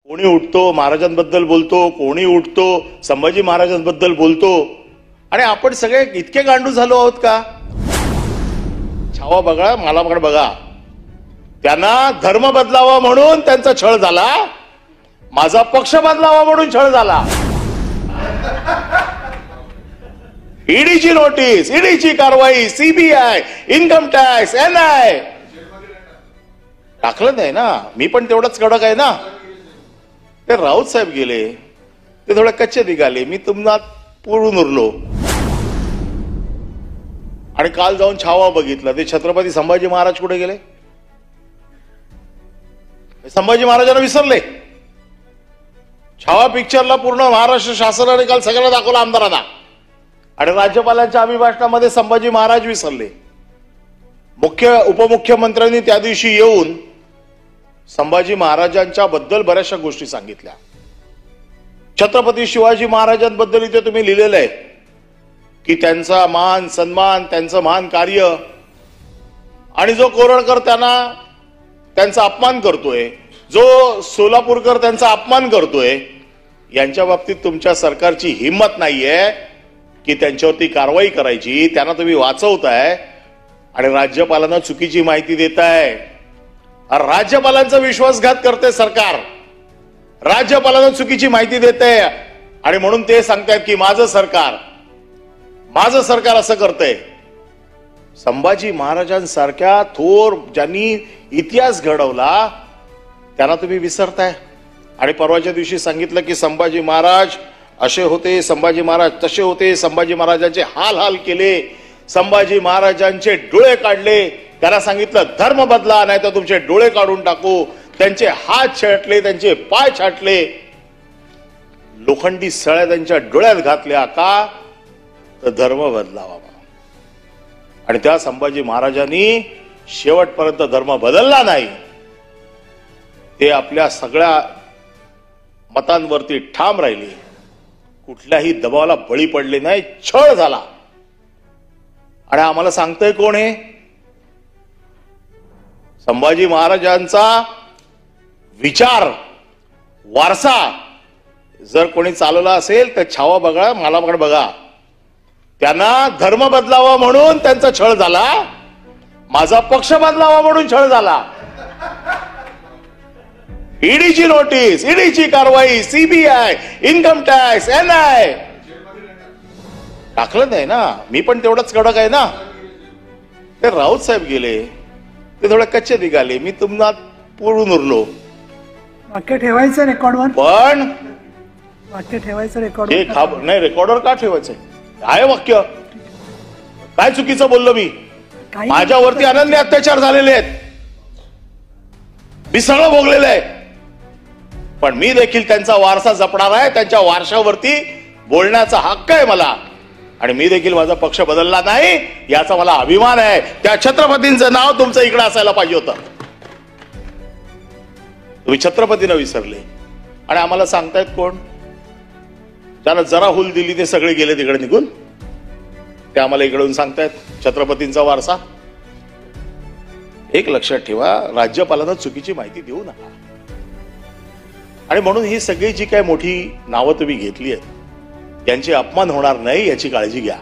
कोणी उठतो महाराजांबद्दल बोलतो, कोणी उठतो संभाजी महाराजांबद्दल बोलतो आणि आपण सगळे इतके गांडू झालो आहोत का? छावा बघा, मला बघा, त्यांना धर्म बदलावा म्हणून त्यांचा छळ झाला, माझा पक्ष बदलावा म्हणून छळ झाला. ईडीची नोटीस, ईडीची कारवाई, सीबीआय, इन्कम टॅक्स, एनआय टाकलं नाही ना. मी पण तेवढंच कडक आहे ना. ते राऊत साहेब गेले, ते थोडे कच्चे निघाले, मी तुम्हाला पुरून उरलो. आणि काल जाऊन छावा बघितला, ते छत्रपती संभाजी महाराज कुठे गेले? संभाजी महाराजांना विसरले. छावा पिक्चरला पूर्ण महाराष्ट्र शासनाने काल सगळ्यांना दाखवला, आमदारांना, आणि राज्यपालांच्या अभिभाषणामध्ये संभाजी महाराज विसरले. उपमुख्यमंत्र्यांनी त्या दिवशी येऊन संभाजी महाराजांच्या बद्दल बऱ्याचशा गोष्टी सांगितल्या. छत्रपती शिवाजी महाराजांबद्दल इथे तुम्ही लिहिलेलं आहे की त्यांचा मान सन्मान, त्यांचं महान कार्य, आणि जो कोरळकर त्यांचा अपमान करतोय, जो सोलापूरकर त्यांचा अपमान करतोय, यांच्या बाबतीत तुमच्या सरकारची हिंमत नाहीये की त्यांच्यावरती कारवाई करायची. त्यांना तुम्ही वाचवताय आणि राज्यपालांना चुकीची माहिती देताय. राज्यपालांचा विश्वासघात करते सरकार, राज्यपालांना चुकीची माहिती देते, आणि म्हणून ते सांगतायत की माझं सरकार असं करतंय. संभाजी महाराजांसारख्या थोर ज्यांनी इतिहास घडवला त्यांना तुम्ही विसरताय. आणि परवाच्या दिवशी सांगितलं की संभाजी महाराज असे होते, संभाजी महाराज तसे होते, संभाजी महाराजांचे हाल केले, संभाजी महाराजांचे डोळे काढले. त्याला सांगितलं धर्म बदला, नाही तर तुमचे डोळे काढून टाकू. त्यांचे हात छाटले, त्यांचे पाय छाटले, लोखंडी सळ्या त्यांच्या डोळ्यात घातल्या. का? तर धर्म बदलावा. आणि त्या संभाजी महाराजांनी शेवटपर्यंत धर्म बदलला नाही. ते आपल्या सगळ्या मतांवरती ठाम राहिले, कुठल्याही दबावाला बळी पडले नाही. छळ झाला. आणि आम्हाला सांगतोय कोण आहे? संभाजी महाराजांचा विचार, वारसा जर कोणी चालवला असेल तर छावा बघा, मला बघा, त्यांना धर्म बदलावा म्हणून त्यांचा छळ झाला, माझा पक्ष बदलावा म्हणून छळ झाला. ईडीची नोटीस, ईडीची कारवाई, सीबीआय, इन्कम टॅक्स, एनआय टाकलं नाही ना. मी पण तेवढंच कडक आहे ना. ते राऊत साहेब गेले, ते थोडे कच्चे निघाले, मी तुम्हाला पुरून उरलो. वाक्य ठेवायचं रेकॉर्डवर, पण वाक्य ठेवायचं रेकॉर्ड नाही. रेकॉर्डवर का ठेवायचंय? आहे वाक्य. काय चुकीचं बोललो मी? माझ्यावरती अनन्य अत्याचार झालेले आहेत, मी सगळं भोगलेलं आहे, पण मी देखील त्यांचा वारसा जपणार आहे. त्यांच्या वारशावरती बोलण्याचा हक्क आहे मला, आणि मी देखील माझा पक्ष बदलला नाही याचा मला अभिमान आहे. त्या छत्रपतींचं नाव तुमचं इकडे असायला पाहिजे होतं. तुम्ही छत्रपतींना विसरले. आणि आम्हाला सांगतायत कोण? ज्याला जरा हुल दिली ते सगळे गेले तिकडे निघून. ते आम्हाला इकडून सांगतायत छत्रपतींचा वारसा. एक लक्षात ठेवा, राज्यपालांना चुकीची माहिती देऊ नका. आणि म्हणून ही सगळी जी काय मोठी नावं तुम्ही घेतली आहेत, यांचे अपमान होणार नाही याची काळजी घ्या.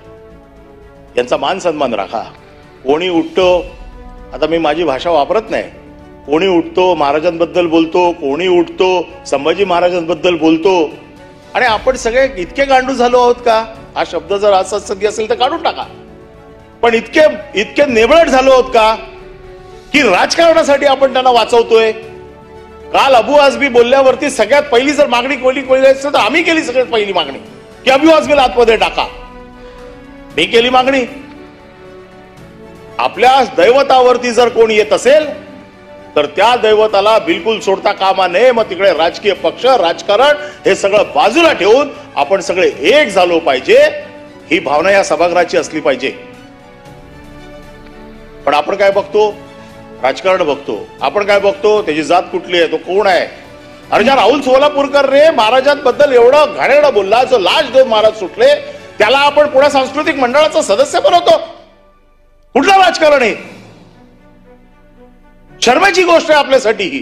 यांचा मान सन्मान राखा. कोणी उठतो, आता मी माझी भाषा वापरत नाही, कोणी उठतो महाराजांबद्दल बोलतो, कोणी उठतो संभाजी महाराजांबद्दल बोलतो, आणि आपण सगळे इतके गांडू झालो आहोत का? हा शब्द जर असा सध्या असेल तर काढून टाका. पण इतके नेबळट झालो आहोत का की राजकारणासाठी आपण त्यांना वाचवतोय? काल अबू आझमी बोलल्यावरती सगळ्यात पहिली जर मागणी कोणी असेल तर आम्ही केली सगळ्यात पहिली मागणी की अबू आझमीला आतमध्ये टाका. मी केली मागणी. आपल्या दैवतावरती जर कोणी येत असेल तर त्या दैवताला बिलकुल सोडता कामा नये. मग तिकडे राजकीय पक्ष, राजकारण हे सगळं बाजूला ठेवून आपण सगळे एक झालो पाहिजे, ही भावना या सभागृहाची असली पाहिजे. पण आपण काय बघतो? राजकारण बघतो. आपण काय बघतो? त्याची जात कुठली आहे, तो कोण आहे. अरे ज्या राहुल सोलापूरकर रे महाराजांबद्दल एवढं घाणेरडं बोलला, जो लाच देऊन महाराज सुटले, त्याला आपण पुणे सांस्कृतिक मंडळाचा सदस्य बनवतो. कुठलं राजकारण आहे? शर्मेची गोष्ट आहे आपल्यासाठी ही.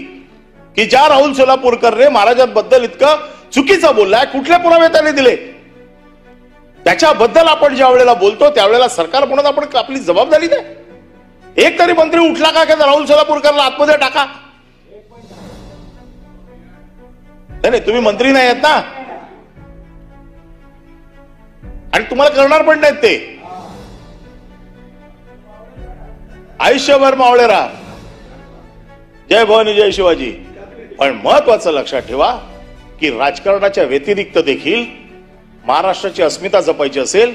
की ज्या राहुल सोलापूरकरने महाराजांबद्दल इतकं चुकीचं बोललाय, कुठले पुरावे त्याने दिले, त्याच्याबद्दल आपण ज्या वेळेला बोलतो त्यावेळेला सरकार म्हणून आपण आपली जबाबदारी द्या. एक तरी मंत्री उठला का राहुल सोलापूरकरला आतमध्ये टाका? नाही, तुम्ही मंत्री नाही आहेत ना, आणि तुम्हाला करणार पण नाहीत ते. आयुष्यभर मावळे राहा. जय भवानी जय शिवाजी. पण महत्वाचं लक्षात ठेवा की राजकारणाच्या व्यतिरिक्त देखील महाराष्ट्राची अस्मिता जपायची असेल,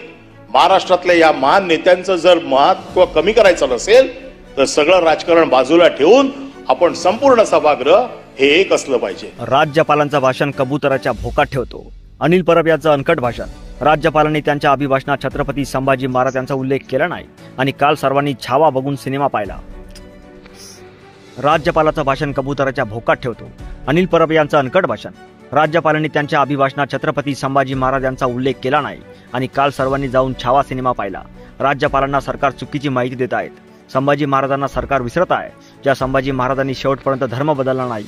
महाराष्ट्रातल्या या महान नेत्यांचं जर महत्व कमी करायचं नसेल तर सगळं राजकारण बाजूला ठेवून आपण संपूर्ण सभागृह हे एक असलं पाहिजे. राज्यपालांचं भाषण कबुतराच्या भोकात ठेवतो. अनिल परब यांचं अनकट भाषण. राज्यपालांनी त्यांच्या अभिभाषणात छत्रपती संभाजी महाराज यांचा उल्लेख केला नाही आणि काल सर्वांनी छावा बघून सिनेमा पाहिला. राज्यपालाचं भाषण कबुतराच्या भोकात ठेवतो. अनिल परब यांचं अनकट भाषण. राज्यपालांनी त्यांच्या अभिभाषणात छत्रपती संभाजी महाराज यांचा उल्लेख केला नाही आणि काल सर्वांनी जाऊन छावा सिनेमा पाहिला. राज्यपालांना सरकार चुकीची माहिती देत आहेत. संभाजी महाराजांना सरकार विसरत आहे. ज्या संभाजी महाराजांनी शेवटपर्यंत धर्म बदलला नाही,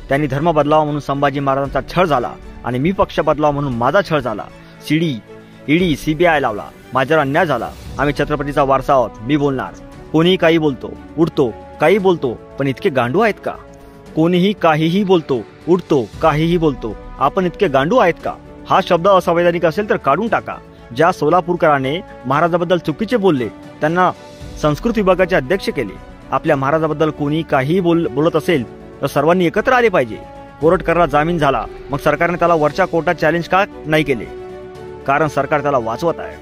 त्यांनी धर्म बदलावा म्हणून संभाजी महाराजांचा छळ झाला आणि मी पक्ष बदलावा म्हणून माझा छळ झाला. ईडी सीबीआय लावला. माझ्यावर अन्याय झाला. आम्ही छत्रपतीचा वारसा आहोत. मी बोलणार. कोणीही काही बोलतो, उठतो, काही बोलतो, पण इतके गांडू आहेत का? कोणीही काहीही बोलतो, उठतो, काहीही बोलतो. आपण इतके गांडू आहेत का? हा शब्द असंवैधानिक असेल तर काढून टाका. ज्या सोलापूरकरांनी महाराजाबद्दल चुकीचे बोलले त्यांना संस्कृत विभागाचे अध्यक्ष केले. आपल्या महाराजाबद्दल कोणी काहीही बोलत असेल तर सर्वांनी एकत्र आले पाहिजे. कोरटकरला जामीन झाला, मग सरकारने त्याला वरच्या कोर्टात चॅलेंज का नाही केले? कारण सरकार त्याला वाचवत आहे.